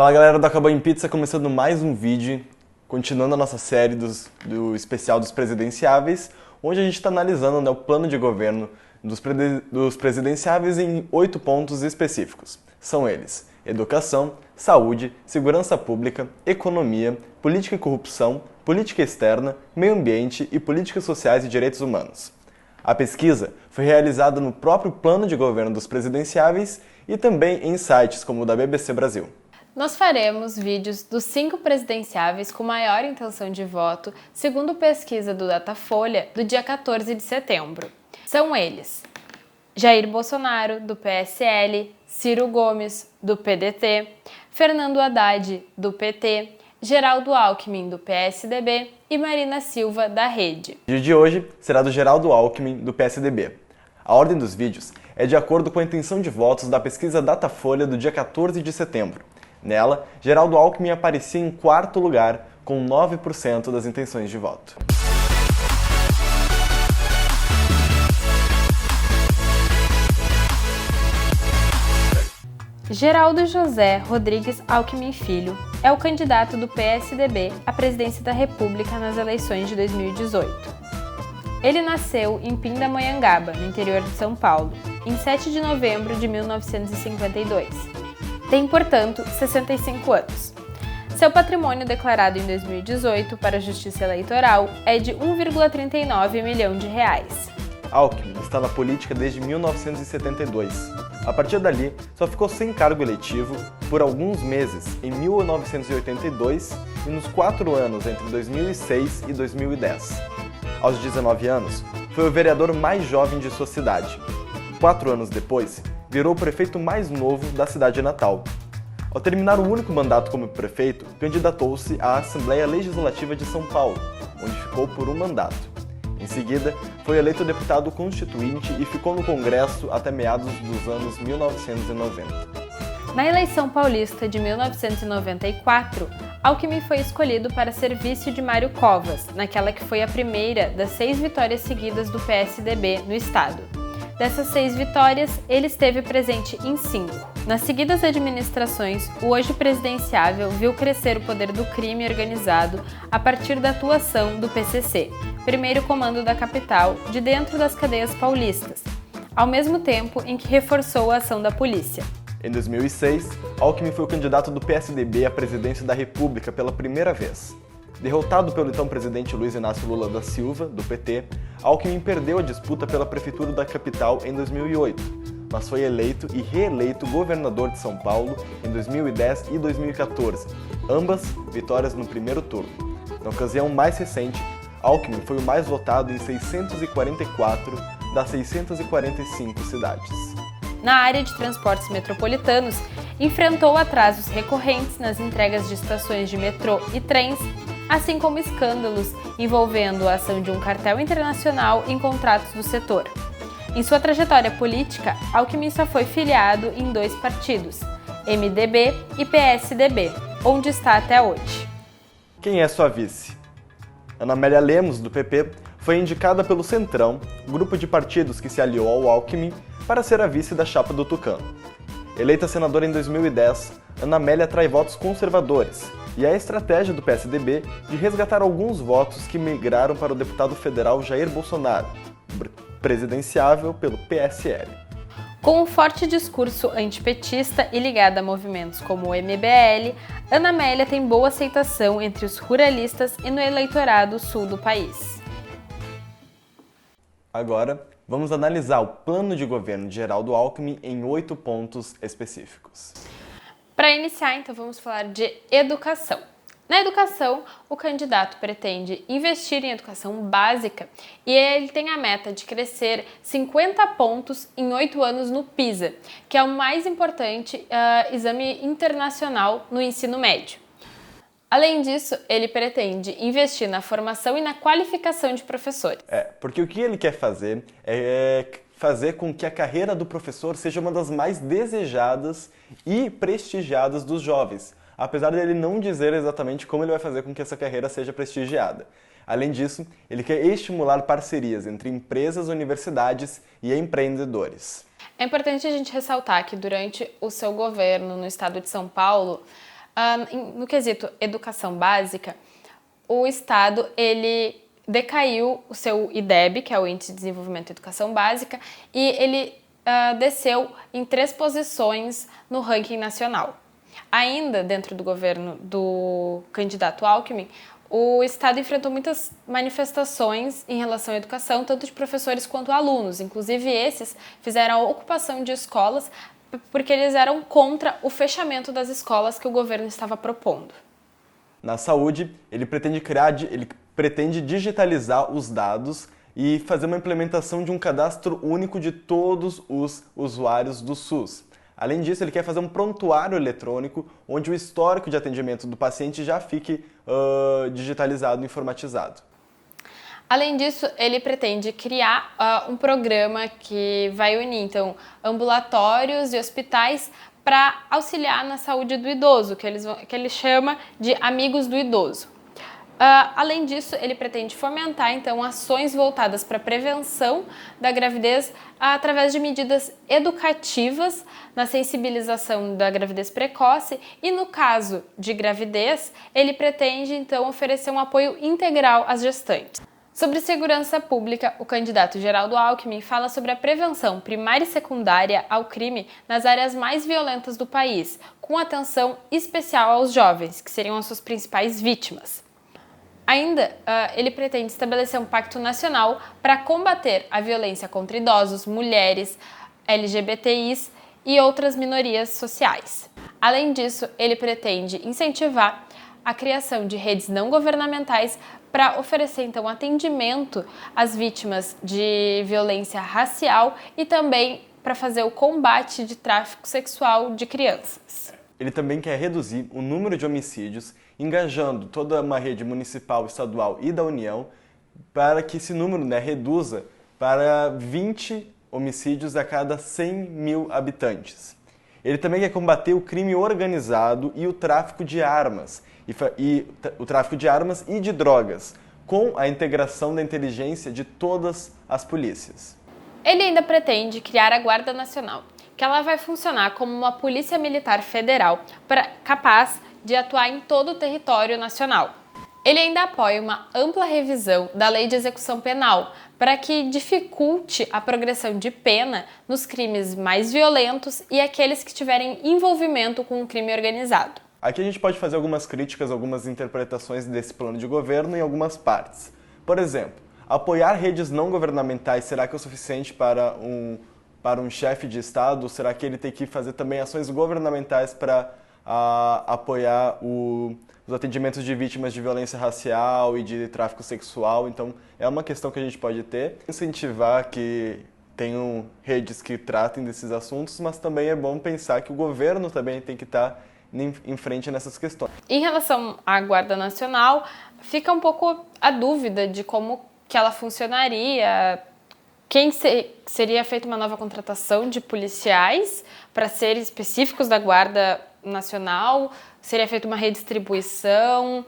Fala galera do Acabou em Pizza, começando mais um vídeo, continuando a nossa série do especial dos presidenciáveis, onde a gente está analisando o plano de governo dos presidenciáveis em 8 pontos específicos. São eles: educação, saúde, segurança pública, economia, política e corrupção, política externa, meio ambiente e políticas sociais e direitos humanos. A pesquisa foi realizada no próprio plano de governo dos presidenciáveis e também em sites como o da BBC Brasil. Nós faremos vídeos dos 5 presidenciáveis com maior intenção de voto, segundo pesquisa do Datafolha, do dia 14 de setembro. São eles: Jair Bolsonaro, do PSL, Ciro Gomes, do PDT, Fernando Haddad, do PT, Geraldo Alckmin, do PSDB e Marina Silva, da Rede. O vídeo de hoje será do Geraldo Alckmin, do PSDB. A ordem dos vídeos é de acordo com a intenção de votos da pesquisa Datafolha do dia 14 de setembro. Nela, Geraldo Alckmin aparecia em quarto lugar, com 9% das intenções de voto. Geraldo José Rodrigues Alckmin Filho é o candidato do PSDB à presidência da República nas eleições de 2018. Ele nasceu em Pindamonhangaba, no interior de São Paulo, em 7 de novembro de 1952. Tem, portanto, 65 anos. Seu patrimônio declarado em 2018 para a Justiça Eleitoral é de 1,39 milhão de reais. Alckmin está na política desde 1972. A partir dali, só ficou sem cargo eletivo por alguns meses em 1982 e nos 4 anos entre 2006 e 2010. Aos 19 anos, foi o vereador mais jovem de sua cidade. 4 anos depois, virou o prefeito mais novo da cidade natal. Ao terminar o único mandato como prefeito, candidatou-se à Assembleia Legislativa de São Paulo, onde ficou por um mandato. Em seguida, foi eleito deputado constituinte e ficou no Congresso até meados dos anos 1990. Na eleição paulista de 1994, Alckmin foi escolhido para ser vice de Mário Covas, naquela que foi a primeira das 6 vitórias seguidas do PSDB no estado. Dessas 6 vitórias, ele esteve presente em 5. Nas seguidas administrações, o hoje presidenciável viu crescer o poder do crime organizado a partir da atuação do PCC, primeiro comando da capital, de dentro das cadeias paulistas, ao mesmo tempo em que reforçou a ação da polícia. Em 2006, Alckmin foi o candidato do PSDB à presidência da República pela primeira vez. Derrotado pelo então presidente Luiz Inácio Lula da Silva, do PT, Alckmin perdeu a disputa pela prefeitura da capital em 2008, mas foi eleito e reeleito governador de São Paulo em 2010 e 2014, ambas vitórias no primeiro turno. Na ocasião mais recente, Alckmin foi o mais votado em 644 das 645 cidades. Na área de transportes metropolitanos, enfrentou atrasos recorrentes nas entregas de estações de metrô e trens, assim como escândalos envolvendo a ação de um cartel internacional em contratos do setor. Em sua trajetória política, Alckmin só foi filiado em 2 partidos, MDB e PSDB, onde está até hoje. Quem é sua vice? Ana Amélia Lemos, do PP, foi indicada pelo Centrão, grupo de partidos que se aliou ao Alckmin, para ser a vice da chapa do Tucano. Eleita senadora em 2010, Ana Amélia atrai votos conservadores, e é a estratégia do PSDB de resgatar alguns votos que migraram para o deputado federal Jair Bolsonaro, presidenciável pelo PSL. Com um forte discurso antipetista e ligada a movimentos como o MBL, Ana Amélia tem boa aceitação entre os ruralistas e no eleitorado sul do país. Agora, vamos analisar o plano de governo de Geraldo Alckmin em 8 pontos específicos. Para iniciar, então, vamos falar de educação. Na educação, o candidato pretende investir em educação básica e ele tem a meta de crescer 50 pontos em 8 anos no PISA, que é o mais importante exame internacional no ensino médio. Além disso, ele pretende investir na formação e na qualificação de professores. Porque o que ele quer fazer é fazer com que a carreira do professor seja uma das mais desejadas e prestigiadas dos jovens, apesar de ele não dizer exatamente como ele vai fazer com que essa carreira seja prestigiada. Além disso, ele quer estimular parcerias entre empresas, universidades e empreendedores. É importante a gente ressaltar que durante o seu governo no estado de São Paulo, No quesito educação básica, o Estado ele decaiu o seu IDEB, que é o Índice de Desenvolvimento e Educação Básica, e ele desceu em 3 posições no ranking nacional. Ainda dentro do governo do candidato Alckmin, o Estado enfrentou muitas manifestações em relação à educação, tanto de professores quanto alunos. Inclusive, esses fizeram a ocupação de escolas porque eles eram contra o fechamento das escolas que o governo estava propondo. Na saúde, ele pretende digitalizar os dados e fazer uma implementação de um cadastro único de todos os usuários do SUS. Além disso, ele quer fazer um prontuário eletrônico onde o histórico de atendimento do paciente já fique digitalizado e informatizado. Além disso, ele pretende criar um programa que vai unir, então, ambulatórios e hospitais para auxiliar na saúde do idoso, que ele chama de Amigos do Idoso. Além disso, ele pretende fomentar, então, ações voltadas para a prevenção da gravidez através de medidas educativas na sensibilização da gravidez precoce e, no caso de gravidez, ele pretende, então, oferecer um apoio integral às gestantes. Sobre segurança pública, o candidato Geraldo Alckmin fala sobre a prevenção primária e secundária ao crime nas áreas mais violentas do país, com atenção especial aos jovens, que seriam as suas principais vítimas. Ainda, ele pretende estabelecer um pacto nacional para combater a violência contra idosos, mulheres, LGBTIs e outras minorias sociais. Além disso, ele pretende incentivar a criação de redes não governamentais para oferecer, então, atendimento às vítimas de violência racial e também para fazer o combate de tráfico sexual de crianças. Ele também quer reduzir o número de homicídios, engajando toda uma rede municipal, estadual e da União, para que esse número reduza para 20 homicídios a cada 100 mil habitantes. Ele também quer combater o crime organizado e o tráfico de armas, e de drogas, com a integração da inteligência de todas as polícias. Ele ainda pretende criar a Guarda Nacional, que ela vai funcionar como uma polícia militar federal capaz de atuar em todo o território nacional. Ele ainda apoia uma ampla revisão da Lei de Execução Penal para que dificulte a progressão de pena nos crimes mais violentos e aqueles que tiverem envolvimento com o crime organizado. Aqui a gente pode fazer algumas críticas, algumas interpretações desse plano de governo em algumas partes. Por exemplo, apoiar redes não governamentais será que é o suficiente para um chefe de Estado? Será que ele tem que fazer também ações governamentais para apoiar os atendimentos de vítimas de violência racial e de tráfico sexual? Então, é uma questão que a gente pode ter. Incentivar que tenham redes que tratem desses assuntos, mas também é bom pensar que o governo também tem que estar em frente nessas questões. Em relação à Guarda Nacional, fica um pouco a dúvida de como que ela funcionaria. Seria feita uma nova contratação de policiais para serem específicos da Guarda Nacional? Seria feita uma redistribuição?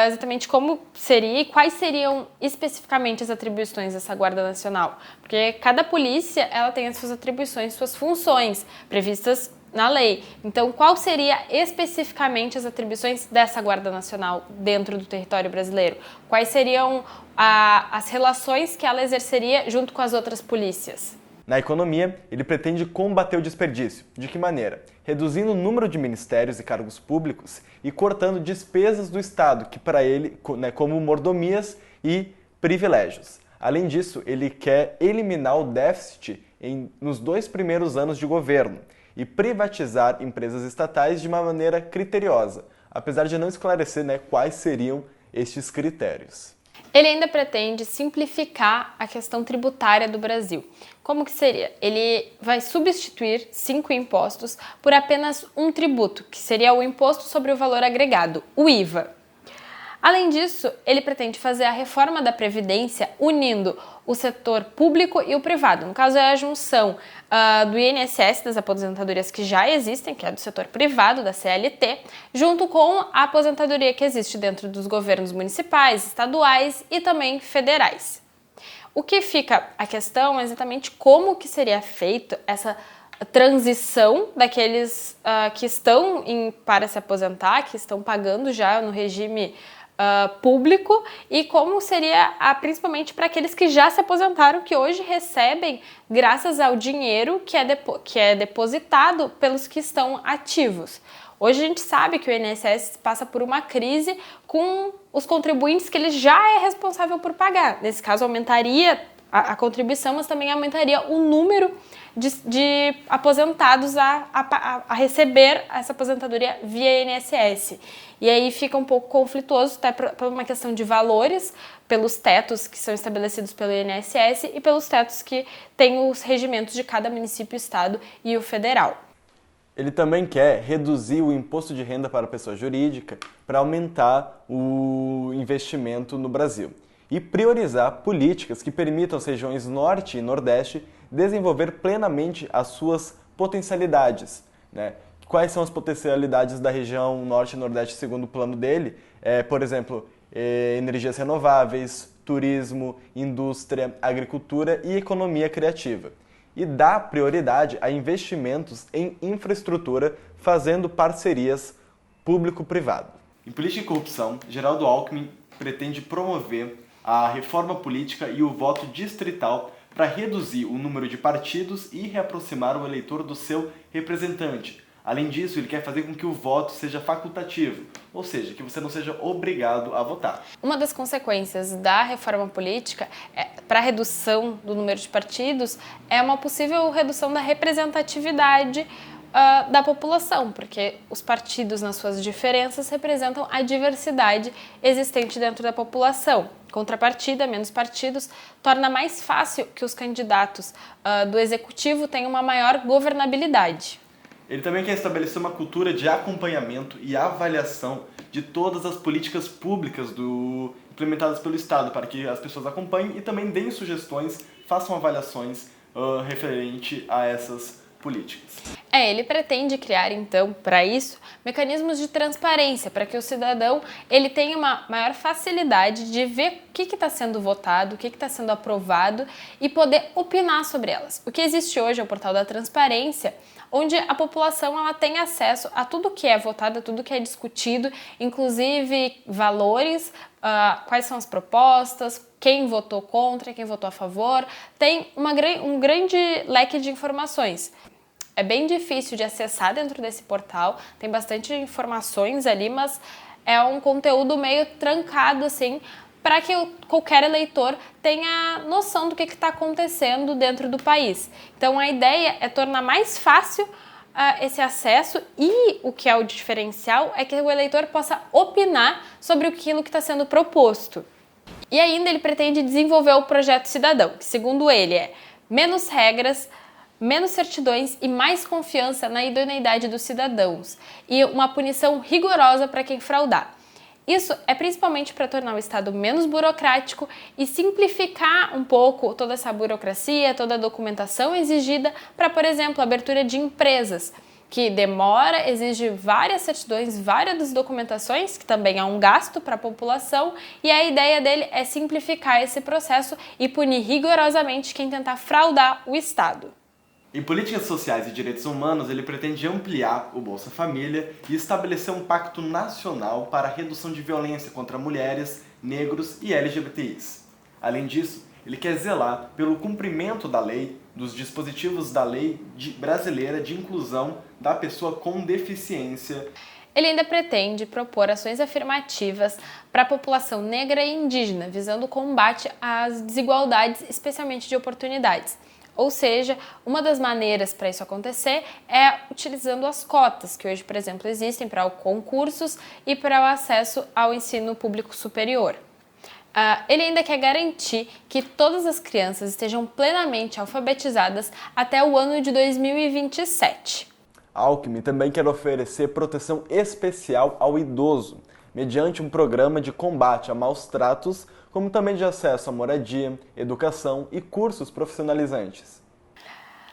Exatamente como seria e quais seriam especificamente as atribuições dessa Guarda Nacional? Porque cada polícia ela tem as suas atribuições, suas funções previstas na lei. Então, qual seria especificamente as atribuições dessa Guarda Nacional dentro do território brasileiro? Quais seriam as relações que ela exerceria junto com as outras polícias? Na economia, ele pretende combater o desperdício. De que maneira? Reduzindo o número de ministérios e cargos públicos e cortando despesas do Estado, que para ele, como mordomias e privilégios. Além disso, ele quer eliminar o déficit nos 2 primeiros anos de governo e privatizar empresas estatais de uma maneira criteriosa, apesar de não esclarecer quais seriam estes critérios. Ele ainda pretende simplificar a questão tributária do Brasil. Como que seria? Ele vai substituir 5 impostos por apenas um tributo, que seria o Imposto sobre o Valor Agregado, o IVA. Além disso, ele pretende fazer a reforma da Previdência unindo o setor público e o privado. No caso, é a junção do INSS, das aposentadorias que já existem, que é do setor privado, da CLT, junto com a aposentadoria que existe dentro dos governos municipais, estaduais e também federais. O que fica a questão é exatamente como que seria feito essa transição daqueles que estão para se aposentar, que estão pagando já no regime público, e como seria principalmente para aqueles que já se aposentaram, que hoje recebem graças ao dinheiro que é depositado pelos que estão ativos. Hoje a gente sabe que o INSS passa por uma crise com os contribuintes que ele já é responsável por pagar. Nesse caso, aumentaria a contribuição, mas também aumentaria o número de aposentados a receber essa aposentadoria via INSS. E aí fica um pouco conflituoso, até por uma questão de valores, pelos tetos que são estabelecidos pelo INSS e pelos tetos que têm os regimentos de cada município, estado e o federal. Ele também quer reduzir o imposto de renda para a pessoa jurídica para aumentar o investimento no Brasil e priorizar políticas que permitam as regiões Norte e Nordeste desenvolver plenamente as suas potencialidades, né? Quais são as potencialidades da região Norte e Nordeste segundo o plano dele? Por exemplo, energias renováveis, turismo, indústria, agricultura e economia criativa. E dá prioridade a investimentos em infraestrutura, fazendo parcerias público-privado. Em política e corrupção, Geraldo Alckmin pretende promover a reforma política e o voto distrital para reduzir o número de partidos e reaproximar o eleitor do seu representante. Além disso, ele quer fazer com que o voto seja facultativo, ou seja, que você não seja obrigado a votar. Uma das consequências da reforma política para a redução do número de partidos é uma possível redução da representatividade da população, porque os partidos, nas suas diferenças, representam a diversidade existente dentro da população. Contrapartida, menos partidos, torna mais fácil que os candidatos do executivo tenham uma maior governabilidade. Ele também quer estabelecer uma cultura de acompanhamento e avaliação de todas as políticas públicas implementadas pelo Estado, para que as pessoas acompanhem e também deem sugestões, façam avaliações referente a essas políticas. Ele pretende criar, então, para isso, mecanismos de transparência, para que o cidadão ele tenha uma maior facilidade de ver o que está sendo votado, o que está sendo aprovado e poder opinar sobre elas. O que existe hoje é o portal da transparência, onde a população ela tem acesso a tudo que é votado, a tudo que é discutido, inclusive valores, quais são as propostas, quem votou contra, quem votou a favor, tem um grande leque de informações. É bem difícil de acessar dentro desse portal, tem bastante informações ali, mas é um conteúdo meio trancado, assim, para que qualquer eleitor tenha noção do que está acontecendo dentro do país. Então, a ideia é tornar mais fácil esse acesso e o que é o diferencial é que o eleitor possa opinar sobre aquilo que está sendo proposto. E ainda ele pretende desenvolver o projeto cidadão, que segundo ele é menos regras, menos certidões e mais confiança na idoneidade dos cidadãos e uma punição rigorosa para quem fraudar. Isso é principalmente para tornar o Estado menos burocrático e simplificar um pouco toda essa burocracia, toda a documentação exigida para, por exemplo, a abertura de empresas, que demora, exige várias certidões, várias documentações, que também é um gasto para a população, e a ideia dele é simplificar esse processo e punir rigorosamente quem tentar fraudar o Estado. Em políticas sociais e direitos humanos, ele pretende ampliar o Bolsa Família e estabelecer um pacto nacional para a redução de violência contra mulheres, negros e LGBTIs. Além disso, ele quer zelar pelo cumprimento da lei, dos dispositivos da lei brasileira de inclusão da pessoa com deficiência. Ele ainda pretende propor ações afirmativas para a população negra e indígena, visando o combate às desigualdades, especialmente de oportunidades. Ou seja, uma das maneiras para isso acontecer é utilizando as cotas, que hoje, por exemplo, existem para concursos e para o acesso ao ensino público superior. Ele ainda quer garantir que todas as crianças estejam plenamente alfabetizadas até o ano de 2027. Alckmin também quer oferecer proteção especial ao idoso, mediante um programa de combate a maus tratos, como também de acesso à moradia, educação e cursos profissionalizantes.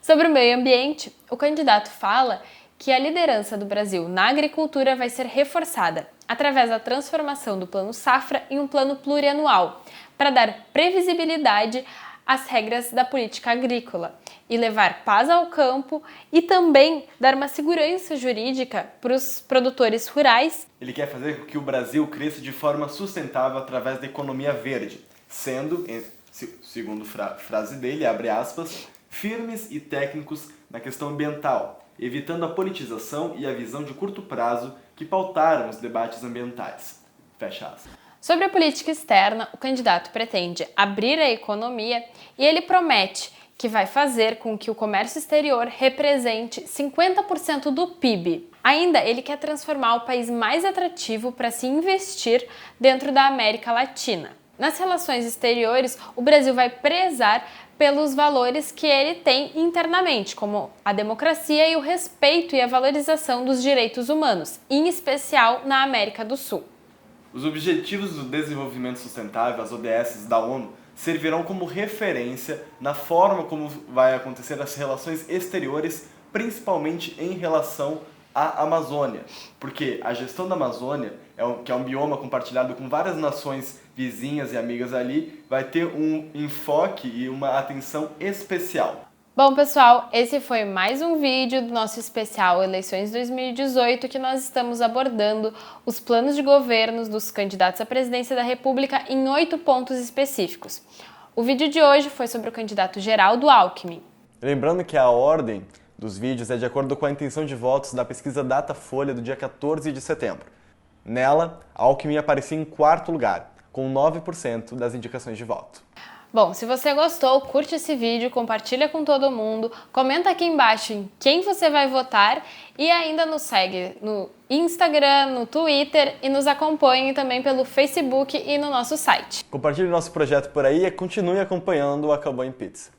Sobre o meio ambiente, o candidato fala que a liderança do Brasil na agricultura vai ser reforçada através da transformação do Plano Safra em um plano plurianual, para dar previsibilidade as regras da política agrícola e levar paz ao campo e também dar uma segurança jurídica para os produtores rurais. Ele quer fazer com que o Brasil cresça de forma sustentável através da economia verde, sendo, segundo frase dele, abre aspas, firmes e técnicos na questão ambiental, evitando a politização e a visão de curto prazo que pautaram os debates ambientais. Fecha aspas. Sobre a política externa, o candidato pretende abrir a economia e ele promete que vai fazer com que o comércio exterior represente 50% do PIB. Ainda, ele quer transformar o país mais atrativo para se investir dentro da América Latina. Nas relações exteriores, o Brasil vai prezar pelos valores que ele tem internamente, como a democracia e o respeito e a valorização dos direitos humanos, em especial na América do Sul. Os Objetivos do Desenvolvimento Sustentável, as ODS da ONU, servirão como referência na forma como vai acontecer as relações exteriores, principalmente em relação à Amazônia, porque a gestão da Amazônia, que é um bioma compartilhado com várias nações vizinhas e amigas ali, vai ter um enfoque e uma atenção especial. Bom, pessoal, esse foi mais um vídeo do nosso especial Eleições 2018, que nós estamos abordando os planos de governos dos candidatos à presidência da República em 8 pontos específicos. O vídeo de hoje foi sobre o candidato Geraldo Alckmin. Lembrando que a ordem dos vídeos é de acordo com a intenção de votos da pesquisa Datafolha do dia 14 de setembro. Nela, Alckmin aparecia em 4º lugar, com 9% das indicações de voto. Bom, se você gostou, curte esse vídeo, compartilha com todo mundo, comenta aqui embaixo em quem você vai votar e ainda nos segue no Instagram, no Twitter e nos acompanhe também pelo Facebook e no nosso site. Compartilhe nosso projeto por aí e continue acompanhando o Acabou em Pizza.